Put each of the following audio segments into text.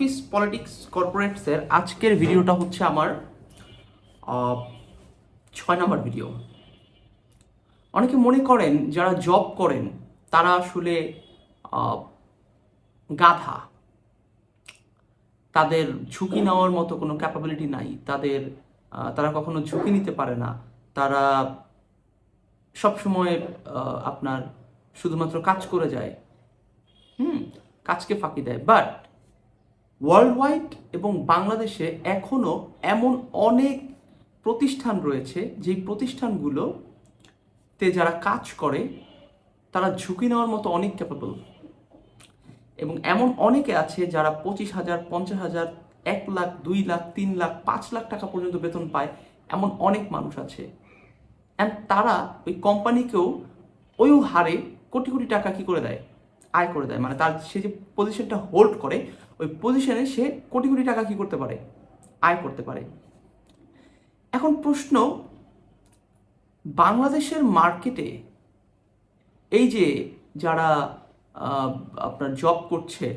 Office politics কর্পোরেটসের আজকের ভিডিওটা হচ্ছে আমার 6 নম্বর ভিডিও। অনেকে মনে করেন যারা জব করেন তারা আসলে গাধা, তাদের ঝুঁকি নেওয়ার মতো কোনো ক্যাপাবিলিটি নাই, তারা কখনো ঝুঁকি নিতে পারে না, তারা সবসময় আপনার শুধুমাত্র কাজ করে যায়, কাজকে ফাঁকি দেয়। বাট ওয়ার্ল্ড ওয়াইড এবং বাংলাদেশে এখনও এমন অনেক প্রতিষ্ঠান রয়েছে যেই প্রতিষ্ঠানগুলোতে যারা কাজ করে তারা ঝুঁকি নেওয়ার মতো অনেক ক্যাপাবল, এবং এমন অনেকে আছে যারা 25,000, 50,000, 1 লাখ, 2 লাখ, 3 লাখ, 5 লাখ টাকা পর্যন্ত বেতন পায়। এমন অনেক মানুষ আছে, অ্যান্ড তারা ওই কোম্পানিকেও ওই হারে কোটি কোটি টাকা কি করে দেয়, আয় করে দেয়। মানে সে যে পজিশনটা হোল্ড করে ওই পজিশনে সে কোটি কোটি টাকা কি করতে পারে, আয় করতে পারে। এখন প্রশ্ন, বাংলাদেশের মার্কেটে এই যে যারা আপনার জব করছে,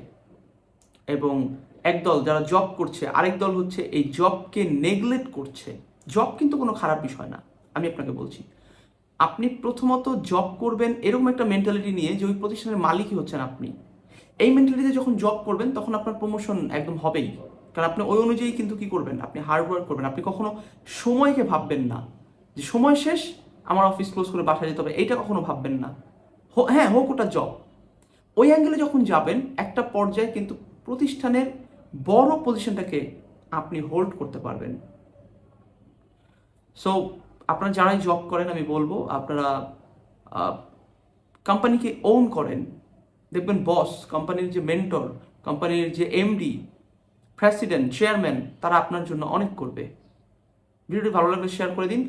এবং একদল যারা জব করছে, আরেক দল হচ্ছে এই জবকে নেগলেক্ট করছে। জব কিন্তু কোনো খারাপ বিষয় না, আমি আপনাকে বলছি। আপনি প্রথমত জব করবেন এরকম একটা মেন্টালিটি নিয়ে যে ওই প্রতিষ্ঠানের মালিকই হচ্ছেন আপনি। এই মেন্টালিটিতে যখন জব করবেন তখন আপনার প্রমোশন একদম হবেই, কারণ আপনি ওই অনুযায়ী কিন্তু কি করবেন, আপনি হার্ড ওয়ার্ক করবেন। আপনি কখনো সময়কে ভাববেন না যে সময় শেষ, আমার অফিস ক্লোজ করে বাসায় যেতে হবে, এইটা কখনো ভাববেন না। হ্যাঁ, হোক ওটা জব। ওই অ্যাঙ্গেলে যখন যাবেন একটা পর্যায়ে কিন্তু প্রতিষ্ঠানের বড় পজিশনটাকে আপনি হোল্ড করতে পারবেন। সো আপনারা যারাই জব করেন আমি বলবো আপনারা কোম্পানিকে ওন করেন। দেখবেন বস, কোম্পানির যে মেন্টর, কোম্পানির যে এমডি, প্রেসিডেন্ট, চেয়ারম্যান, তারা আপনার জন্য অনেক করবে। ভিডিওটি ভালো লাগলে শেয়ার করে দিন।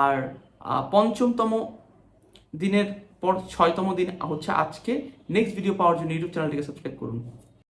আর 5তম দিনের পর 6তম দিন হচ্ছে আজকে। নেক্সট ভিডিও পাওয়ার জন্য ইউটিউব চ্যানেলটিকে সাবস্ক্রাইব করুন।